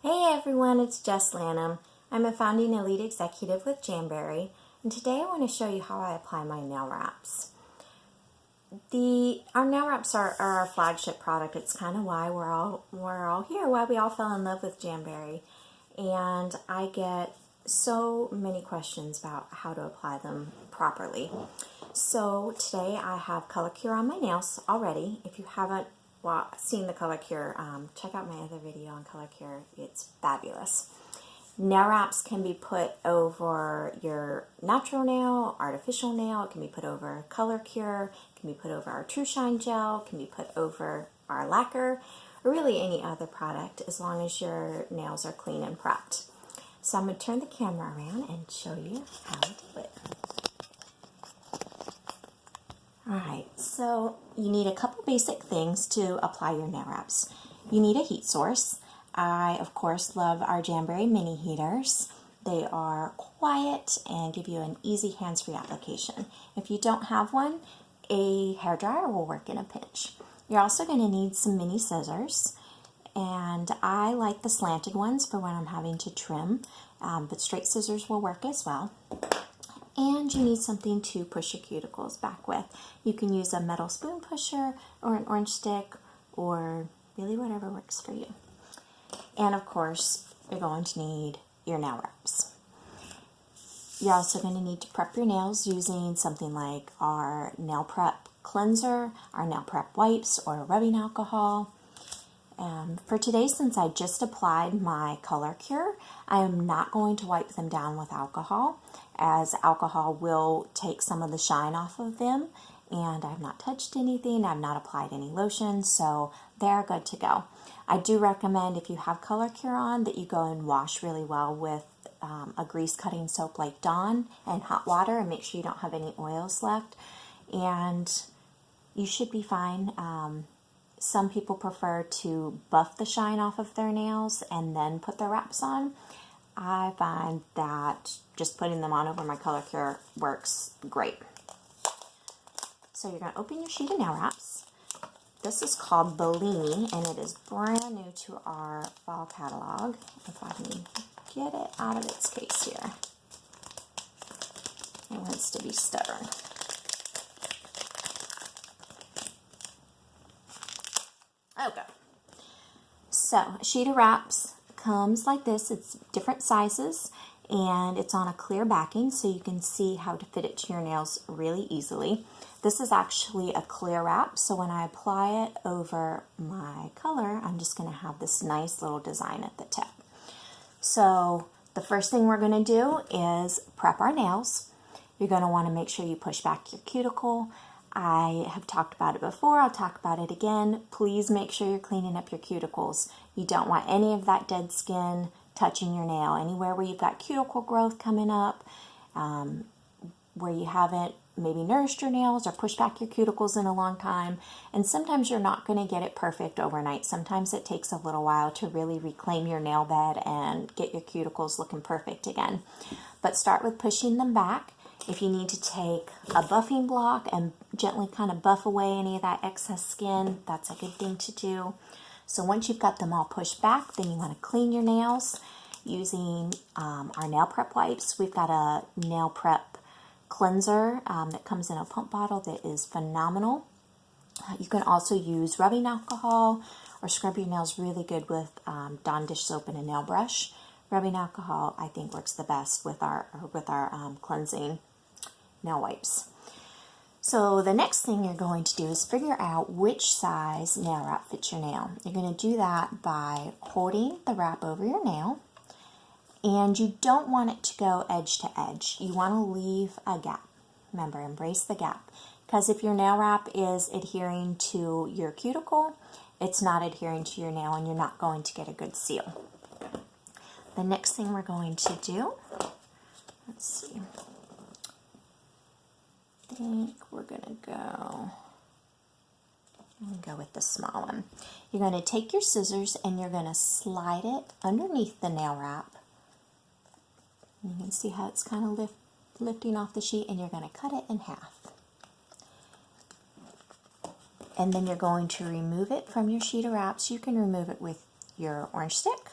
Hey everyone, it's Jess Lanham. I'm a founding elite executive with Jamberry, and today I want to show you how I apply my nail wraps. Our nail wraps are our flagship product. It's kind of why we're all here, why we all fell in love with Jamberry. And I get so many questions about how to apply them properly. So today I have color cure on my nails already. If you haven't seen the color cure, check out my other video on color cure. It's fabulous. Nail wraps can be put over your natural nail, artificial nail. It can be put over color cure. It can be put over our True Shine gel. It can be put over our lacquer, or really any other product, as long as your nails are clean and prepped. So I'm going to turn the camera around and show you how to do it. Alright, so you need a couple basic things to apply your nail wraps. You need a heat source. I, of course, love our Jamberry mini heaters. They are quiet and give you an easy hands-free application. If you don't have one, a hairdryer will work in a pinch. You're also going to need some mini scissors, and I like the slanted ones for when I'm having to trim, but straight scissors will work as well. And you need something to push your cuticles back with. You can use a metal spoon pusher or an orange stick, or really whatever works for you. And of course, you're going to need your nail wraps. You're also going to need to prep your nails using something like our nail prep cleanser, our nail prep wipes, or rubbing alcohol. For today, since I just applied my color cure, I am not going to wipe them down with alcohol, as alcohol will take some of the shine off of them, and I've not touched anything, I've not applied any lotion, so they're good to go. I do recommend, if you have color cure on, that you go and wash really well with a grease cutting soap like Dawn and hot water, and make sure you don't have any oils left, and you should be fine. Some people prefer to buff the shine off of their nails and then put their wraps on. I find that just putting them on over my color cure works great. So you're going to open your sheet of nail wraps. This is called Bellini, and it is brand new to our fall catalog. If I can get it out of its case here. It wants to be stubborn. Okay, so a sheet of wraps comes like this. It's different sizes, and it's on a clear backing, so you can see how to fit it to your nails really easily. This is actually a clear wrap, so when I apply it over my color, I'm just going to have this nice little design at the tip. So the first thing we're going to do is prep our nails. You're going to want to make sure you push back your cuticle. I have talked about it before, I'll talk about it again. Please make sure you're cleaning up your cuticles. You don't want any of that dead skin touching your nail. Anywhere where you've got cuticle growth coming up, where you haven't maybe nourished your nails or pushed back your cuticles in a long time. And sometimes you're not going to get it perfect overnight. Sometimes it takes a little while to really reclaim your nail bed and get your cuticles looking perfect again. But start with pushing them back. If you need to take a buffing block and gently kind of buff away any of that excess skin, that's a good thing to do. So once you've got them all pushed back, then you want to clean your nails using our nail prep wipes. We've got a nail prep cleanser that comes in a pump bottle that is phenomenal. You can also use rubbing alcohol or scrub your nails really good with Dawn dish soap and a nail brush. Rubbing alcohol, I think, works the best with our cleansing nail wipes. So the next thing you're going to do is figure out which size nail wrap fits your nail. You're going to do that by holding the wrap over your nail, and you don't want it to go edge to edge. You want to leave a gap. Remember, embrace the gap, because if your nail wrap is adhering to your cuticle, it's not adhering to your nail, and you're not going to get a good seal. The next thing we're going to do, let's see, I think we're going to go with the small one. You're going to take your scissors and you're going to slide it underneath the nail wrap. You can see how it's kind of lifting off the sheet, and you're going to cut it in half. And then you're going to remove it from your sheet of wraps. You can remove it with your orange stick.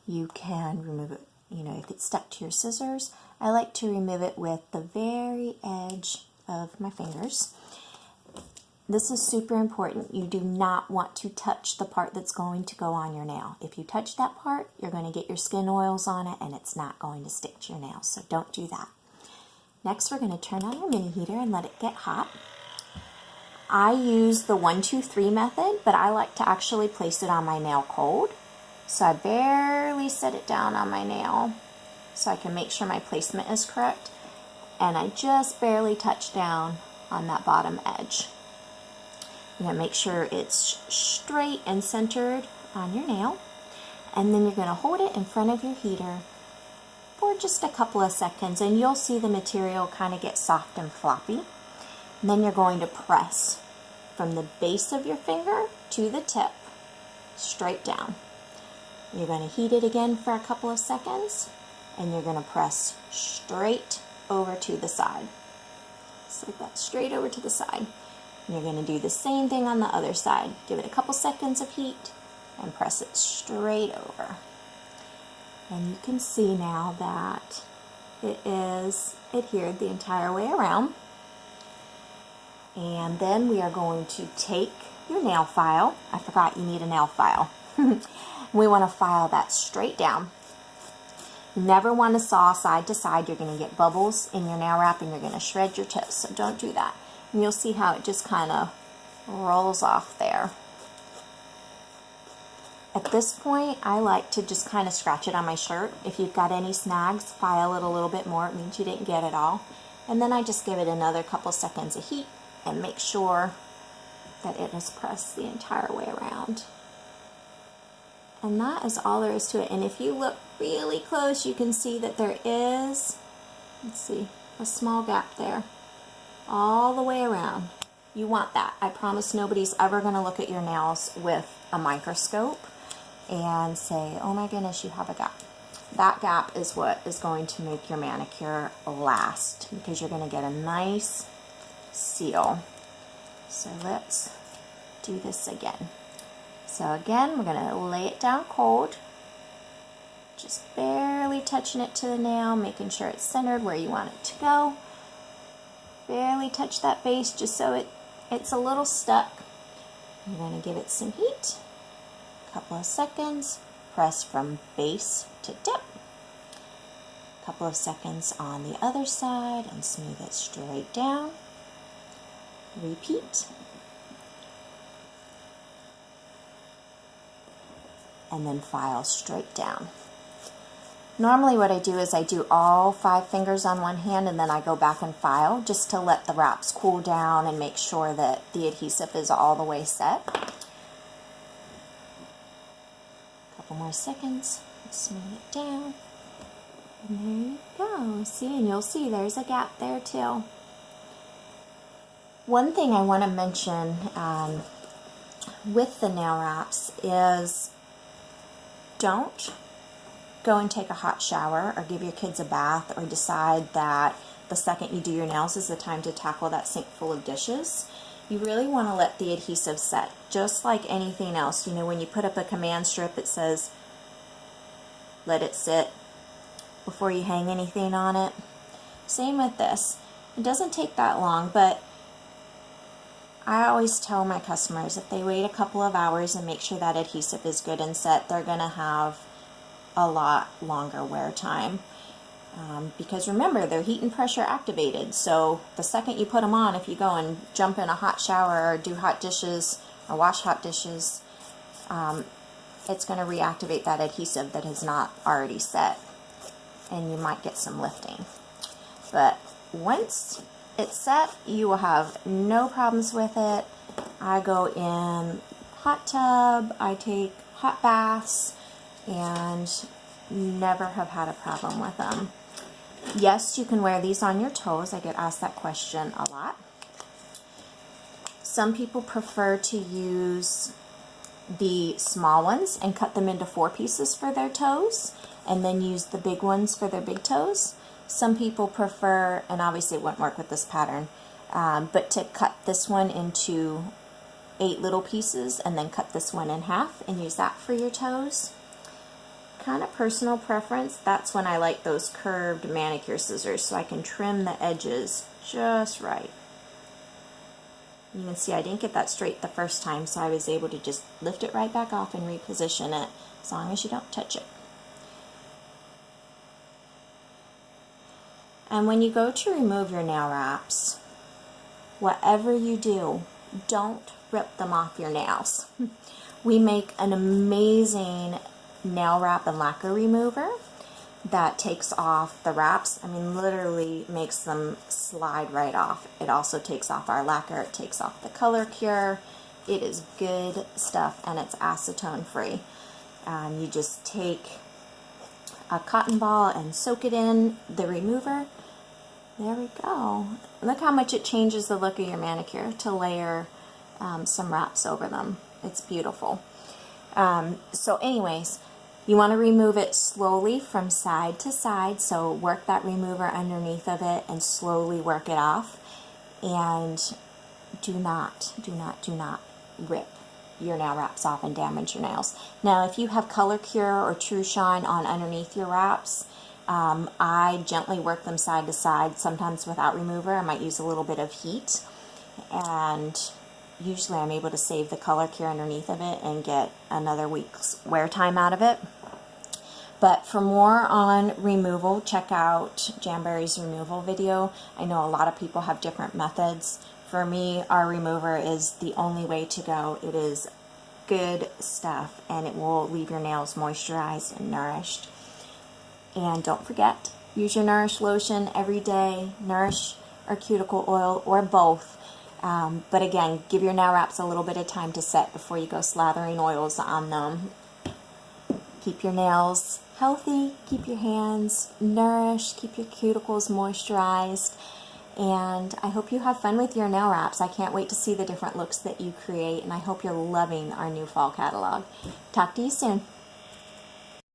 You can remove it, you know, if it's stuck to your scissors. I like to remove it with the very edge of my fingers. This is super important. You do not want to touch the part that's going to go on your nail. If you touch that part, you're going to get your skin oils on it and it's not going to stick to your nails, so don't do that. Next, we're going to turn on our mini heater and let it get hot. I use the 1, 2, 3 method, but I like to actually place it on my nail cold. So I barely set it down on my nail so I can make sure my placement is correct. And I just barely touch down on that bottom edge. You're going to make sure it's straight and centered on your nail. And then you're going to hold it in front of your heater for just a couple of seconds, and you'll see the material kind of get soft and floppy. And then you're going to press from the base of your finger to the tip, straight down. You're going to heat it again for a couple of seconds, and you're going to press straight over to the side. Just like that, straight over to the side. And you're going to do the same thing on the other side. Give it a couple seconds of heat and press it straight over. And you can see now that it is adhered the entire way around. And then we are going to take your nail file. I forgot you need a nail file. We want to file that straight down. You never want to saw side to side. You're going to get bubbles in your nail wrap and you're going to shred your tips, so don't do that. And you'll see how it just kind of rolls off there. At this point, I like to just kind of scratch it on my shirt. If you've got any snags, file it a little bit more. It means you didn't get it all. And then I just give it another couple seconds of heat and make sure that it is pressed the entire way around. And that is all there is to it. And if you look really close, you can see that there is, let's see, a small gap there all the way around. You want that. I promise nobody's ever going to look at your nails with a microscope and say, oh my goodness, you have a gap. That gap is what is going to make your manicure last, because you're going to get a nice seal. So let's do this again. So again, we're going to lay it down cold, just barely touching it to the nail, making sure it's centered where you want it to go. Barely touch that base just so it's a little stuck. You're going to give it some heat, a couple of seconds, press from base to tip. A couple of seconds on the other side and smooth it straight down. Repeat. And then file straight down. Normally what I do is I do all 5 fingers on one hand and then I go back and file just to let the wraps cool down and make sure that the adhesive is all the way set. A couple more seconds, smooth it down. And there you go. See, and you'll see there's a gap there too. One thing I want to mention with the nail wraps is don't go and take a hot shower or give your kids a bath or decide that the second you do your nails is the time to tackle that sink full of dishes. You really want to let the adhesive set, just like anything else. You know, when you put up a command strip, it says let it sit before you hang anything on it. Same with this. It doesn't take that long, but I always tell my customers if they wait a couple of hours and make sure that adhesive is good and set, they're going to have a lot longer wear time. Because remember, they're heat and pressure activated, so the second you put them on, if you go and jump in a hot shower or do hot dishes or wash hot dishes, it's going to reactivate that adhesive that has not already set, and you might get some lifting. But once it's set, you will have no problems with it. I go in hot tub, I take hot baths, and never have had a problem with them. Yes, you can wear these on your toes. I get asked that question a lot. Some people prefer to use the small ones and cut them into 4 pieces for their toes and then use the big ones for their big toes. Some people prefer, and obviously it won't work with this pattern, but to cut this one into 8 little pieces and then cut this one in half and use that for your toes. kind of personal preference, that's when I like those curved manicure scissors so I can trim the edges just right. You can see I didn't get that straight the first time, so I was able to just lift it right back off and reposition it, as long as you don't touch it. And when you go to remove your nail wraps, whatever you do, don't rip them off your nails. We make an amazing nail wrap and lacquer remover that takes off the wraps. I mean, literally makes them slide right off. It also takes off our lacquer, it takes off the color cure. It is good stuff, and it's acetone free. You just take a cotton ball and soak it in the remover. There we go. Look how much it changes the look of your manicure to layer some wraps over them. It's beautiful. So anyways, you want to remove it slowly from side to side, so work that remover underneath of it and slowly work it off. And do not rip your nail wraps off and damage your nails. Now, if you have Color Cure or True Shine on underneath your wraps, I gently work them side to side, sometimes without remover. I might use a little bit of heat, and usually I'm able to save the Color Cure underneath of it and get another week's wear time out of it. But for more on removal, check out Jamberry's removal video. I know a lot of people have different methods. For me, our remover is the only way to go. It is good stuff, and it will leave your nails moisturized and nourished. And don't forget, use your Nourish lotion every day, Nourish or cuticle oil, or both. But again, give your nail wraps a little bit of time to set before you go slathering oils on them. Keep your nails healthy, keep your hands nourished, keep your cuticles moisturized, and I hope you have fun with your nail wraps. I can't wait to see the different looks that you create, and I hope you're loving our new fall catalog. Talk to you soon.